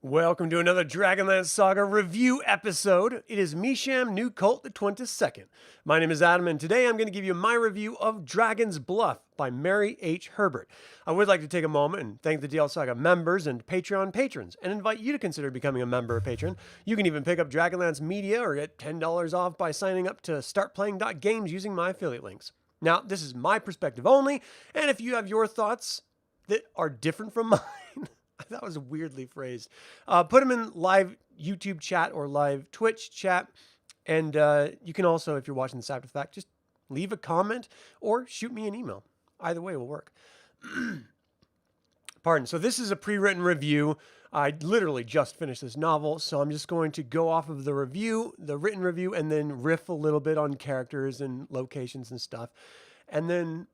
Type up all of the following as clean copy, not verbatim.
Welcome to another DragonLance Saga review episode. It is Misham New Cult the 22nd. My name is Adam, and today I'm going to give you my review of Dragon's Bluff by Mary H. Herbert. I would like to take a moment and thank the DL Saga members and Patreon patrons, and invite you to consider becoming a member or patron. You can even pick up Dragonlance Media or get $10 off by signing up to startplaying.games using my affiliate links. Now, this is my perspective only, and if you have your thoughts that are different from mine, that was weirdly phrased. Put them in live YouTube chat or live Twitch chat. And you can also, if you're watching this after the fact, just leave a comment or shoot me an email. Either way will work. Pardon. So this is a pre-written review. I literally just finished this novel, so I'm just going to go off of the review, the written review, and then riff a little bit on characters and locations and stuff. And then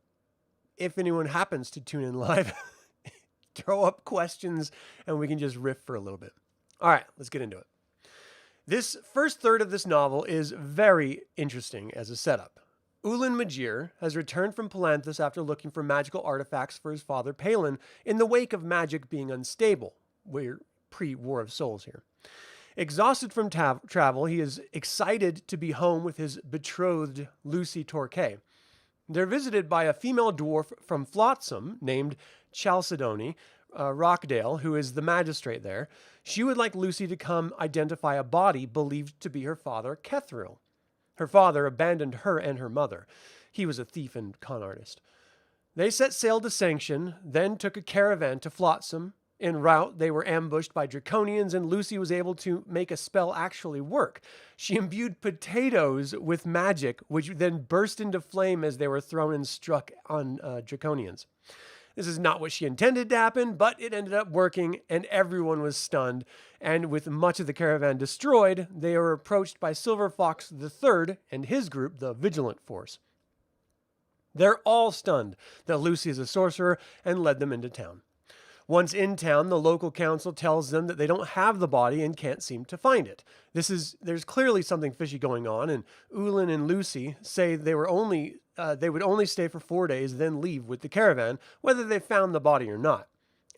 if anyone happens to tune in live, throw up questions and we can just riff for a little bit. All right, let's get into it. This first third of this novel is very interesting as a setup. Ulin Majere has returned from Palanthas after looking for magical artifacts for his father Palin in the wake of magic being unstable. We're pre-War of Souls here. Exhausted from travel, he is excited to be home with his betrothed Lucy Torkay. They're visited by a female dwarf from Flotsam named Chalcedony Rockdale, who is the magistrate there. She would like Lucy to come identify a body believed to be her father, Kethril. Her father abandoned her and her mother. He was a thief and con artist. They set sail to Sanction, then took a caravan to Flotsam. En route, they were ambushed by draconians, and Lucy was able to make a spell actually work. She imbued potatoes with magic, which then burst into flame as they were thrown and struck on draconians. This is not what she intended to happen, but it ended up working, and everyone was stunned. And with much of the caravan destroyed, they were approached by Silver Fox III and his group, the Vigilant Force. They're all stunned that Lucy is a sorcerer and led them into town. Once in town, the local council tells them that they don't have the body and can't seem to find it. There's clearly something fishy going on, and Ulin and Lucy say they would only stay for 4 days, then leave with the caravan, whether they found the body or not.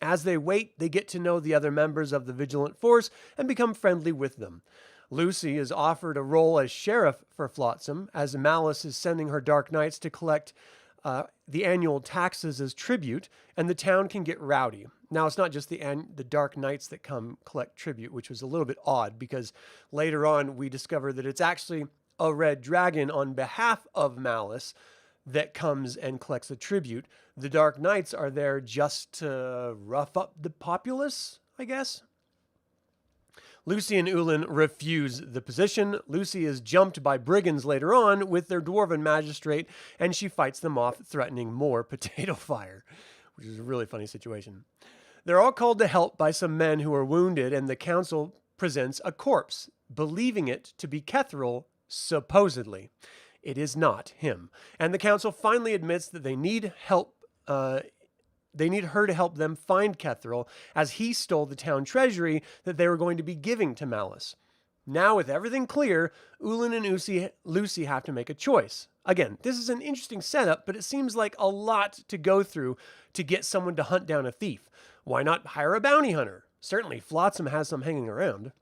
As they wait, they get to know the other members of the Vigilant Force and become friendly with them. Lucy is offered a role as sheriff for Flotsam, as Malice is sending her Dark Knights to collect the annual taxes as tribute, and the town can get rowdy. Now, it's not just the Dark Knights that come collect tribute, which was a little bit odd, because later on we discover that it's actually a red dragon on behalf of Malice that comes and collects the tribute. The Dark Knights are there just to rough up the populace, I guess. Lucy and Ulin refuse the position. Lucy is jumped by brigands later on with their dwarven magistrate, and she fights them off, threatening more potato fire, which is a really funny situation. They're all called to help by some men who are wounded, and the council presents a corpse, believing it to be Kethril, supposedly. It is not him. And the council finally admits that they need help. They need her to help them find Kethril, as he stole the town treasury that they were going to be giving to Malice. Now, with everything clear, Ulin and Lucy have to make a choice. Again, this is an interesting setup, but it seems like a lot to go through to get someone to hunt down a thief. Why not hire a bounty hunter? Certainly, Flotsam has some hanging around.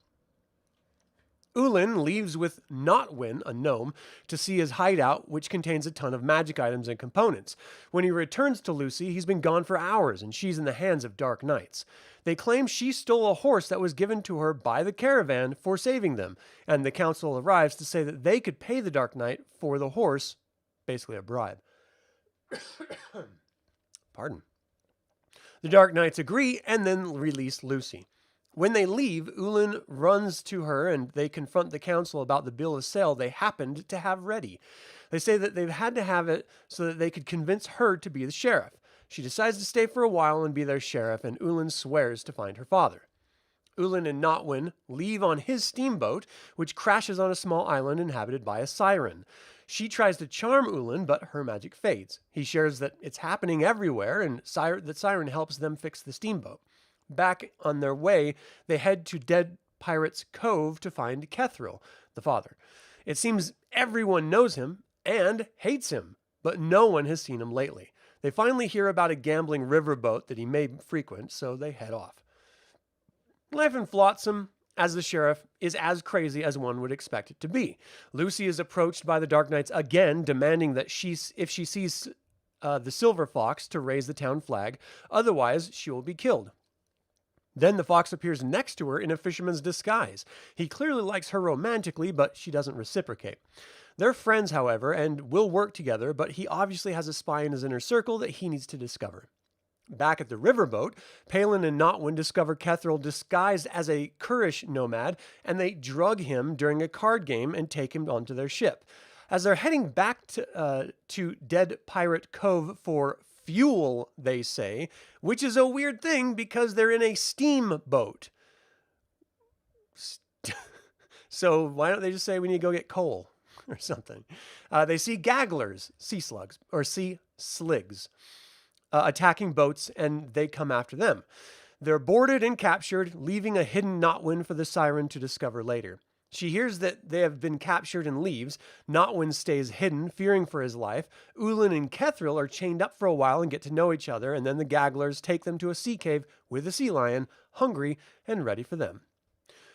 Ulin leaves with Notwin, a gnome, to see his hideout, which contains a ton of magic items and components. When he returns to Lucy, he's been gone for hours, and she's in the hands of Dark Knights. They claim she stole a horse that was given to her by the caravan for saving them, and the council arrives to say that they could pay the Dark Knight for the horse, basically a bribe. Pardon. The Dark Knights agree and then release Lucy. When they leave, Ulin runs to her and they confront the council about the bill of sale they happened to have ready. They say that they've had to have it so that they could convince her to be the sheriff. She decides to stay for a while and be their sheriff, and Ulin swears to find her father. Ulin and Notwin leave on his steamboat, which crashes on a small island inhabited by a siren. She tries to charm Ulin, but her magic fades. He shares that it's happening everywhere, and that siren helps them fix the steamboat. Back on their way, they head to Dead Pirates Cove to find Kethril, the father. It seems everyone knows him and hates him, but no one has seen him lately. They finally hear about a gambling riverboat that he may frequent, so they head off. Life in Flotsam, as the sheriff, is as crazy as one would expect it to be. Lucy is approached by the Dark Knights again, demanding that if she sees the Silver Fox, to raise the town flag, otherwise she will be killed. Then the fox appears next to her in a fisherman's disguise. He clearly likes her romantically, but she doesn't reciprocate. They're friends, however, and will work together, but he obviously has a spy in his inner circle that he needs to discover. Back at the riverboat, Palin and Notwin discover Kethril disguised as a Kurish nomad, and they drug him during a card game and take him onto their ship. As they're heading back to Dead Pirate Cove for fuel, they say, which is a weird thing because they're in a steamboat. So why don't they just say we need to go get coal or something? They see gagglers, sea slugs, or sea sligs, attacking boats, and they come after them. They're boarded and captured, leaving a hidden Notwin for the siren to discover later. She hears that they have been captured and leaves. Notwin stays hidden, fearing for his life. Ulin and Kethril are chained up for a while and get to know each other, and then the gagglers take them to a sea cave with a sea lion, hungry and ready for them.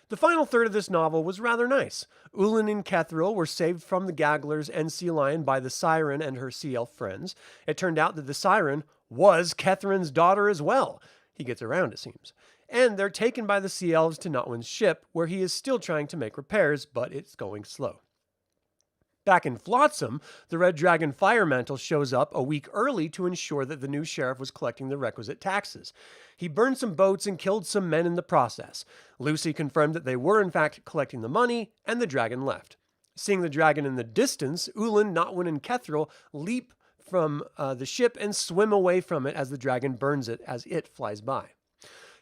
The final third of this novel was rather nice. Ulin and Kethril were saved from the gagglers and sea lion by the siren and her sea elf friends. It turned out that the siren was Kethrin's daughter as well. He gets around, it seems. And they're taken by the sea elves to Notwin's ship, where he is still trying to make repairs, but it's going slow. Back in Flotsam, the Red Dragon Firemantle shows up a week early to ensure that the new sheriff was collecting the requisite taxes. He burned some boats and killed some men in the process. Lucy confirmed that they were in fact collecting the money, and the dragon left. Seeing the dragon in the distance, Ulin, Notwin, and Kethril leap from the ship and swim away from it as the dragon burns it as it flies by.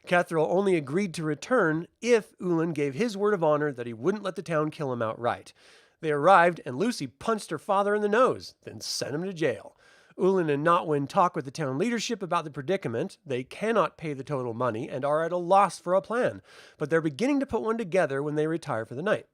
Kethril only agreed to return if Ulin gave his word of honor that he wouldn't let the town kill him outright. They arrived, and Lucy punched her father in the nose, then sent him to jail. Ulin and Notwin talk with the town leadership about the predicament. They cannot pay the total money and are at a loss for a plan, but they're beginning to put one together when they retire for the night.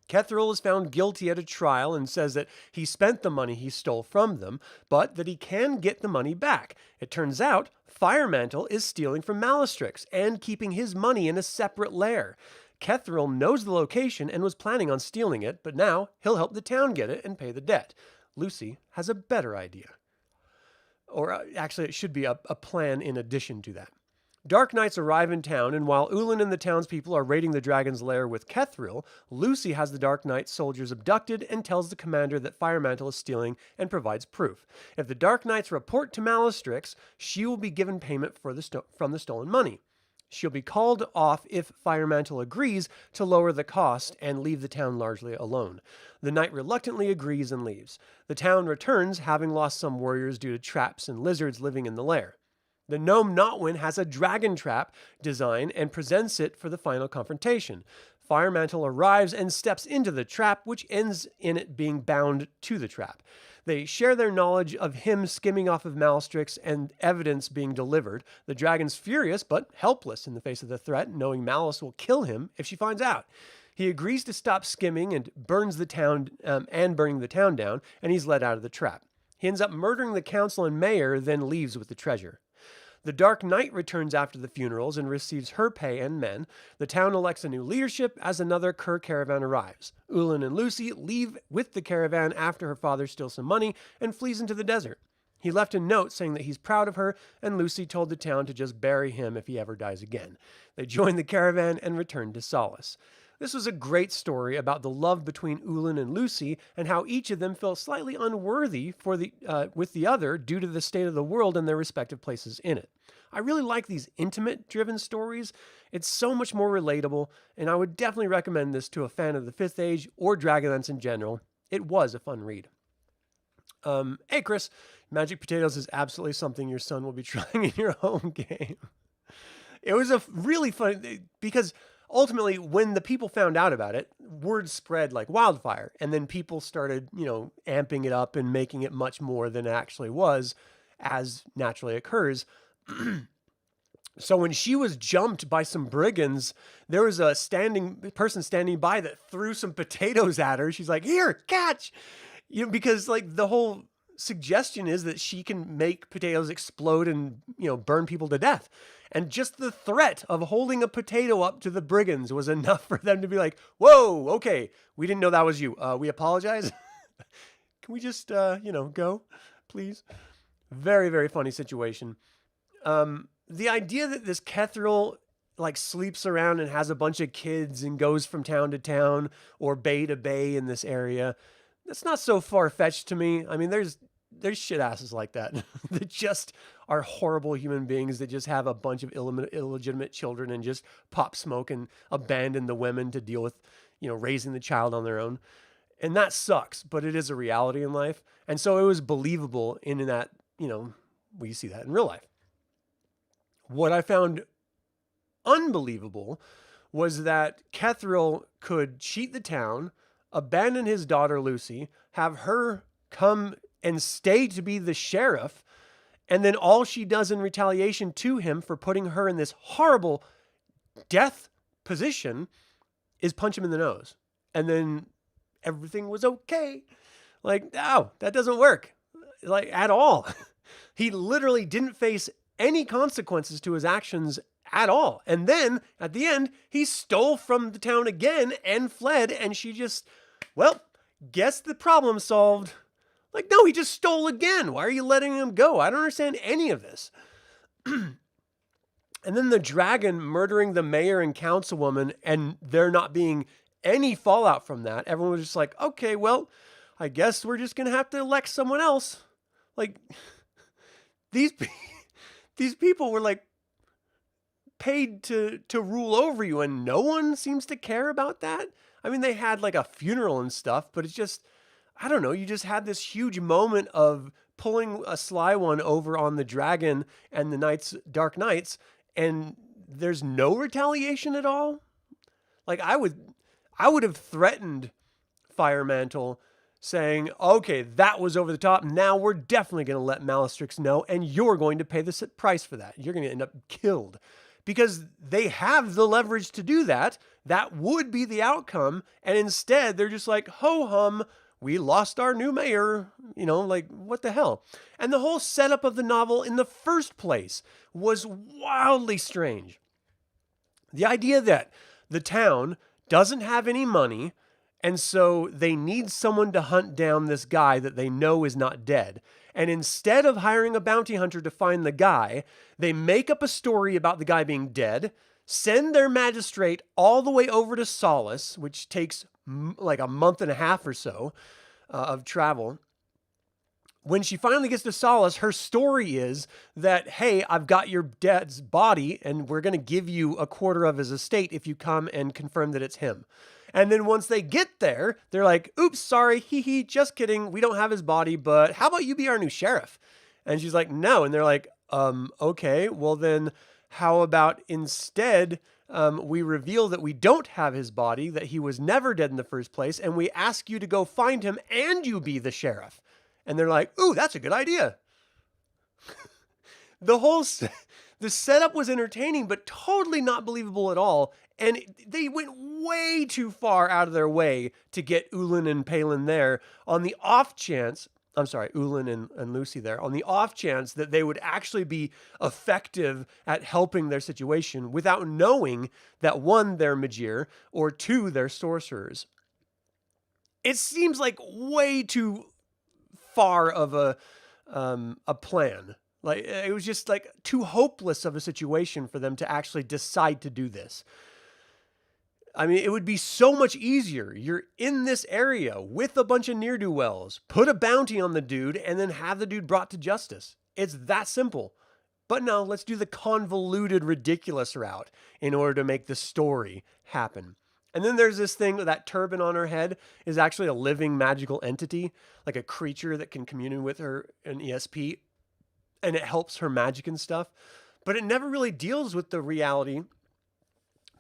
Kethril is found guilty at a trial and says that he spent the money he stole from them, but that he can get the money back. It turns out Firemantle is stealing from Magistrate and keeping his money in a separate lair. Kethril knows the location and was planning on stealing it, but now he'll help the town get it and pay the debt. Lucy has a better idea. Or actually, it should be a plan in addition to that. Dark Knights arrive in town, and while Ulin and the townspeople are raiding the dragon's lair with Kethril, Lucy has the Dark Knight soldiers abducted and tells the commander that Firemantle is stealing and provides proof. If the Dark Knights report to Magistrate, she will be given payment from the stolen money. She'll be called off if Firemantle agrees to lower the cost and leave the town largely alone. The knight reluctantly agrees and leaves. The town returns, having lost some warriors due to traps and lizards living in the lair. The gnome Notwin has a dragon trap design and presents it for the final confrontation. Firemantle arrives and steps into the trap, which ends in it being bound to the trap. They share their knowledge of him skimming off of Magistrate and evidence being delivered. The dragon's furious but helpless in the face of the threat, knowing Malice will kill him if she finds out. He agrees to stop skimming and burns the town burning the town down, and he's let out of the trap. He ends up murdering the council and mayor, then leaves with the treasure. The Dark Knight returns after the funerals and receives her pay and men. The town elects a new leadership as another Kerr caravan arrives. Ulin and Lucy leave with the caravan after her father steals some money and flees into the desert. He left a note saying that he's proud of her, and Lucy told the town to just bury him if he ever dies again. They join the caravan and return to Solace. This was a great story about the love between Ulin and Lucy and how each of them felt slightly unworthy with the other due to the state of the world and their respective places in it. I really like these intimate-driven stories. It's so much more relatable, and I would definitely recommend this to a fan of the Fifth Age or Dragonlance in general. It was a fun read. Hey, Chris, Magic Potatoes is absolutely something your son will be trying in your home game. It was a really fun, because ultimately, when the people found out about it, word spread like wildfire, and then people started, amping it up and making it much more than it actually was, as naturally occurs. So when she was jumped by some brigands, there was a person standing by that threw some potatoes at her. She's like, "Here, catch!" Because like the whole suggestion is that she can make potatoes explode and, burn people to death. And just the threat of holding a potato up to the brigands was enough for them to be like, whoa, okay, we didn't know that was you. We apologize. Can we just, go, please? Very, very funny situation. The idea that this Kethril sleeps around and has a bunch of kids and goes from town to town or bay to bay in this area, that's not so far-fetched to me. I mean, there's shit asses like that that just are horrible human beings that just have a bunch of illegitimate children and just pop smoke and abandon the women to deal with, raising the child on their own. And that sucks, but it is a reality in life. And so it was believable in that, we see that in real life. What I found unbelievable was that Kethril could cheat the town, abandon his daughter Lucy, have her come and stay to be the sheriff, and then all she does in retaliation to him for putting her in this horrible death position is punch him in the nose. And then everything was okay. No, that doesn't work. At all. He literally didn't face any consequences to his actions at all. And then at the end, he stole from the town again and fled. And she just, guess the problem solved. No, he just stole again. Why are you letting him go? I don't understand any of this. And then the dragon murdering the mayor and councilwoman, and there not being any fallout from that. Everyone was just like, okay, well, I guess we're just going to have to elect someone else. These people were paid to rule over you, and no one seems to care about that. I mean, they had a funeral and stuff, but it's just, I don't know, you just had this huge moment of pulling a sly one over on the dragon and the Dark Knights, and there's no retaliation at all. I would have threatened Firemantle, saying, okay, that was over the top. Now we're definitely going to let Malastrix know, and you're going to pay the price for that. You're going to end up killed. Because they have the leverage to do that. That would be the outcome. And instead, they're just like, ho-hum, we lost our new mayor. What the hell? And the whole setup of the novel in the first place was wildly strange. The idea that the town doesn't have any money, and so they need someone to hunt down this guy that they know is not dead. And instead of hiring a bounty hunter to find the guy, they make up a story about the guy being dead, send their magistrate all the way over to Solace, which takes a month and a half or so of travel. When she finally gets to Solace, her story is that, hey, I've got your dad's body, and we're going to give you a quarter of his estate if you come and confirm that it's him. And then once they get there, they're like, oops, sorry, just kidding. We don't have his body, but how about you be our new sheriff? And she's like, no. And they're like, okay, well then how about instead we reveal that we don't have his body, that he was never dead in the first place, and we ask you to go find him and you be the sheriff. And they're like, ooh, that's a good idea. The setup was entertaining, but totally not believable at all. And they went way too far out of their way to get Ulin and Palin there on the off chance, Ulin and Lucy there, on the off chance that they would actually be effective at helping their situation without knowing that one, they're Majere, or two, they're sorcerers. It seems like way too far of a plan. It was just too hopeless of a situation for them to actually decide to do this. I mean, it would be so much easier. You're in this area with a bunch of ne'er-do-wells. Put a bounty on the dude and then have the dude brought to justice. It's that simple. But no, let's do the convoluted, ridiculous route in order to make the story happen. And then there's this thing, that turban on her head is actually a living magical entity, like a creature that can commune with her, an ESP, and it helps her magic and stuff. But it never really deals with the reality.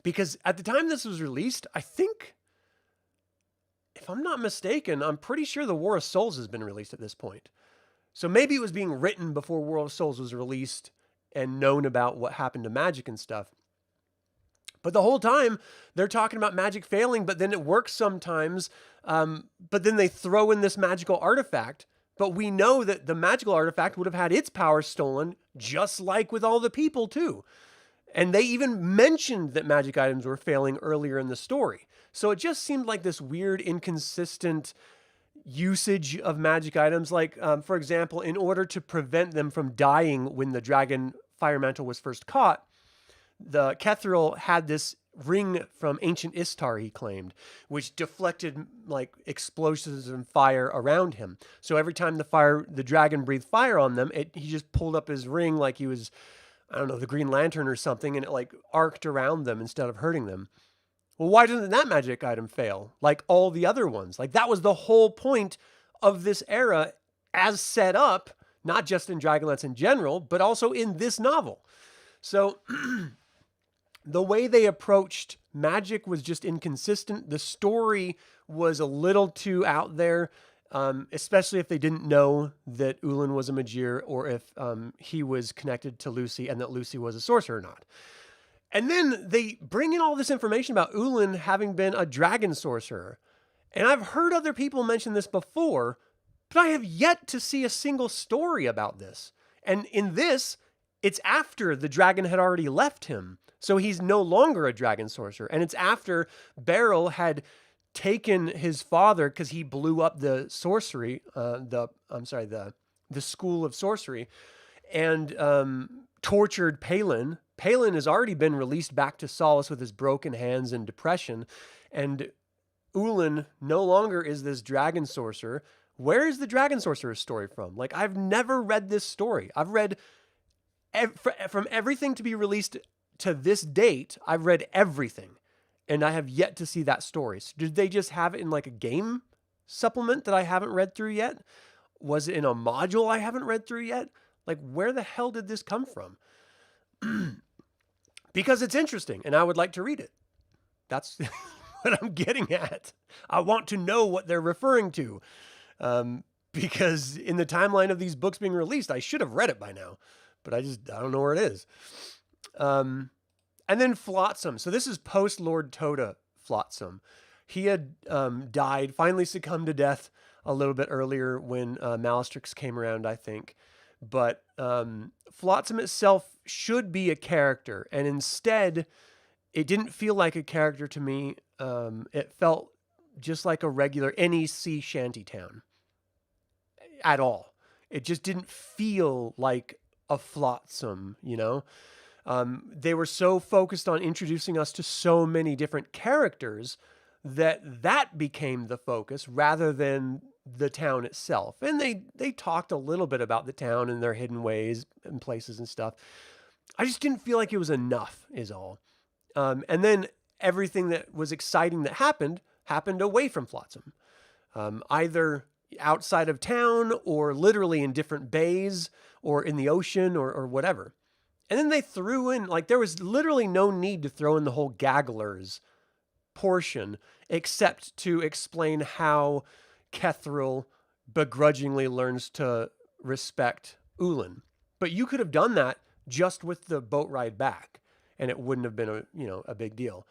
Because at the time this was released, I think, if I'm not mistaken, I'm pretty sure the War of Souls has been released at this point. So maybe it was being written before War of Souls was released and known about what happened to magic and stuff. But the whole time, they're talking about magic failing, but then it works sometimes. But then they throw in this magical artifact But we know that the magical artifact would have had its power stolen, just like with all the people too. And they even mentioned that magic items were failing earlier in the story. So it just seemed like this weird, inconsistent usage of magic items. Like, for example, in order to prevent them from dying when the dragon fire mantle was first caught, the Kethril had this ring from ancient Istar, he claimed, which deflected like explosions and fire around him. So every time the dragon breathed fire on them, he just pulled up his ring like he was, I don't know, the Green Lantern or something, and it like arced around them instead of hurting them. Well, why doesn't that magic item fail like all the other ones? Like that was the whole point of this era as set up, not just in Dragonlance in general, but also in this novel. So the way they approached magic was just inconsistent. The story was a little too out there, especially if they didn't know that Ulin was a Majere or if he was connected to Lucy and that Lucy was a sorcerer or not. And then they bring in all this information about Ulin having been a dragon sorcerer. And I've heard other people mention this before, but I have yet to see a single story about this. And in this, it's after the dragon had already left him. So he's no longer a dragon sorcerer. And it's after Beryl had taken his father, because he blew up the sorcery, the school of sorcery, and tortured Palin. Palin has already been released back to solace with his broken hands and depression. And Ulin no longer is this dragon sorcerer. Where is the dragon sorcerer story from? Like, I've never read this story. I've read from everything to be released to this date, I've read everything, and I have yet to see that story. So did they just have it in like a game supplement that I haven't read through yet? Was it in a module I haven't read through yet? Like, where the hell did this come from? Because it's interesting, and I would like to read it. That's what I'm getting at. I want to know what they're referring to. Because in the timeline of these books being released, I should have read it by now. But I don't know where it is. And then Flotsam. So this is post Lord Toda Flotsam. He had died, finally succumbed to death a little bit earlier when Malastrix came around, I think. But Flotsam itself should be a character. And instead, it didn't feel like a character to me. It felt just like a regular NEC shantytown at all. It just didn't feel like a Flotsam, you know? They were so focused on introducing us to so many different characters that became the focus rather than the town itself. And they talked a little bit about the town and their hidden ways and places and stuff. I just didn't feel like it was enough is all. And then everything that was exciting that happened away from Flotsam. Either outside of town or literally in different bays or in the ocean or whatever. And then they threw in, like, there was literally no need to throw in the whole gagglers portion except to explain how Kethril begrudgingly learns to respect Ulin. But you could have done that just with the boat ride back, and it wouldn't have been a big deal.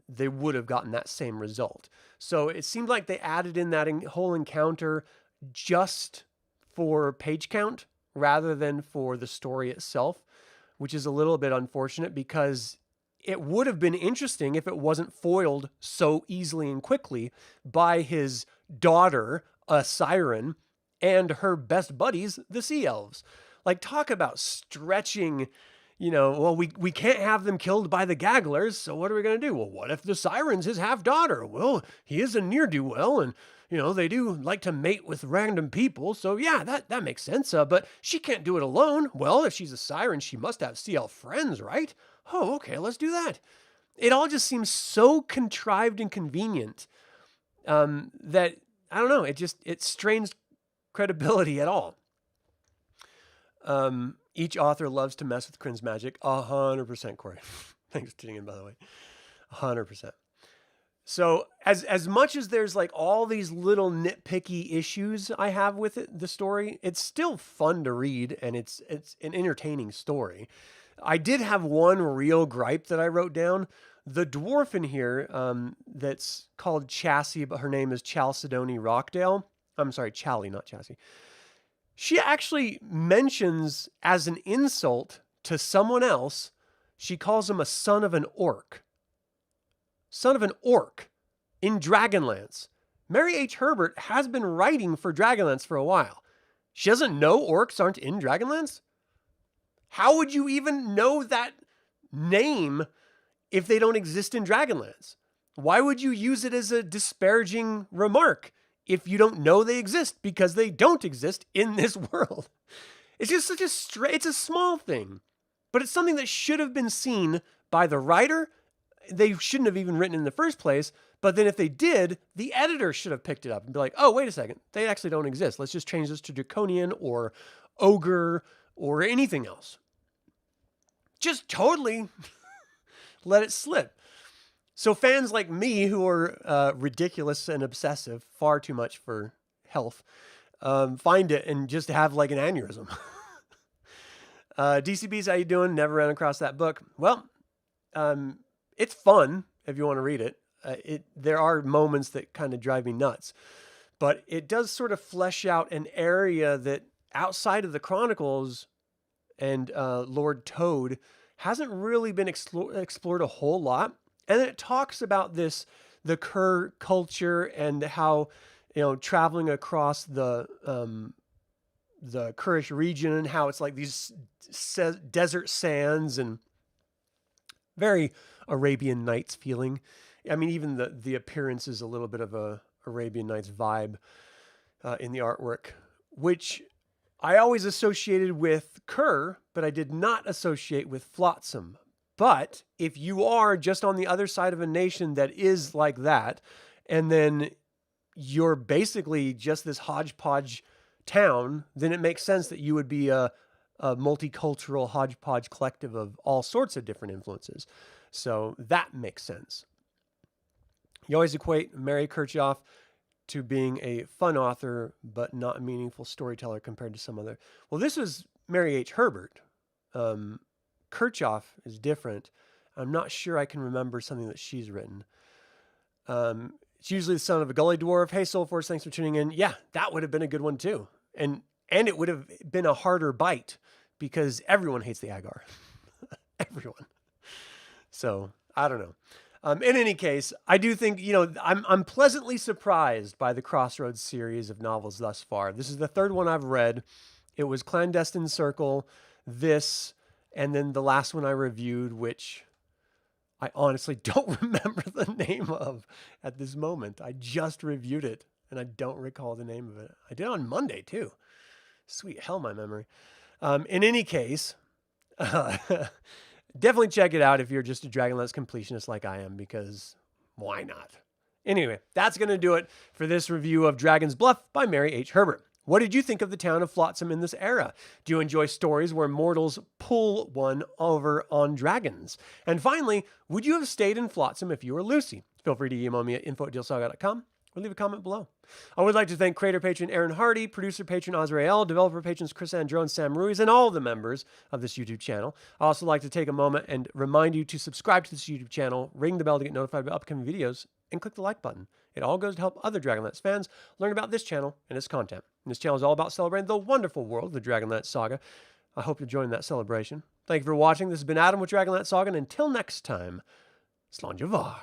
They would have gotten that same result. So it seemed like they added in that whole encounter just for page count rather than for the story itself, which is a little bit unfortunate because it would have been interesting if it wasn't foiled so easily and quickly by his daughter, a siren, and her best buddies, the sea elves. Like, talk about stretching, well, we can't have them killed by the gagglers, so what are we going to do? Well, what if the siren's his half-daughter? Well, he is a ne'er-do-well, and, they do like to mate with random people, so yeah, that makes sense, but she can't do it alone. Well, if she's a siren, she must have sea elf friends, right? Oh, okay, let's do that. It all just seems so contrived and convenient that, I don't know, it strains credibility at all. Each author loves to mess with Krynn's magic. 100%, Corey. Thanks for tuning in, by the way. 100%. So as much as there's like all these little nitpicky issues I have with it, the story, it's still fun to read and it's an entertaining story. I did have one real gripe that I wrote down. The dwarf in here, that's called Chassis, but her name is Chalcedony Rockdale. I'm sorry, Chally, not Chassis. She actually mentions as an insult to someone else, she calls him a son of an orc. Son of an orc in Dragonlance. Mary H. Herbert has been writing for Dragonlance for a while. She doesn't know orcs aren't in Dragonlance? How would you even know that name if they don't exist in Dragonlance? Why would you use it as a disparaging remark if you don't know they exist? Because they don't exist in this world. It's just such it's a small thing, but it's something that should have been seen by the writer. They shouldn't have even written in the first place. But then if they did, the editor should have picked it up and be like, oh, wait a second. They actually don't exist. Let's just change this to draconian or ogre or anything else. Just totally let it slip. So fans like me who are ridiculous and obsessive, far too much for health, find it and just have like an aneurysm. DCBs, how you doing? Never ran across that book. Well, it's fun if you want to read it. There are moments that kind of drive me nuts, but it does sort of flesh out an area that outside of the Chronicles and Lord Toad hasn't really been explored a whole lot. And then it talks about the Kerr culture and how, traveling across the Kurdish region and how it's like these desert sands and very Arabian Nights feeling. I mean, even the appearance is a little bit of a Arabian Nights vibe in the artwork, which I always associated with Kerr, but I did not associate with Flotsam. But if you are just on the other side of a nation that is like that, and then you're basically just this hodgepodge town, then it makes sense that you would be a multicultural hodgepodge collective of all sorts of different influences. So that makes sense. You always equate Mary Kirchhoff to being a fun author, but not a meaningful storyteller compared to some other. Well, this was Mary H. Herbert. Kirchhoff is different. I'm not sure I can remember something that she's written. It's usually the son of a gully dwarf. Hey, Soulforce, thanks for tuning in. Yeah, that would have been a good one too. And it would have been a harder bite because everyone hates the Agar. Everyone. So I don't know. In any case, I do think, I'm pleasantly surprised by the Crossroads series of novels thus far. This is the third one I've read. It was Clandestine Circle, this, and then the last one I reviewed, which I honestly don't remember the name of at this moment. I just reviewed it, and I don't recall the name of it. I did on Monday, too. Sweet hell, my memory. In any case, definitely check it out if you're just a Dragonlance completionist like I am, because why not? Anyway, that's going to do it for this review of Dragon's Bluff by Mary H. Herbert. What did you think of the town of Flotsam in this era? Do you enjoy stories where mortals pull one over on dragons? And finally, would you have stayed in Flotsam if you were Lucy? Feel free to email me at info@dealsaga.com or leave a comment below. I would like to thank creator patron Aaron Hardy, producer patron Azrael, developer patrons Chris Androu and Sam Ruiz, and all the members of this YouTube channel. I also like to take a moment and remind you to subscribe to this YouTube channel, ring the bell to get notified about upcoming videos, and click the like button. It all goes to help other Dragonlance fans learn about this channel and its content. And this channel is all about celebrating the wonderful world of the Dragonlance Saga. I hope you'll join that celebration. Thank you for watching. This has been Adam with Dragonlance Saga, and until next time, Slán Javar.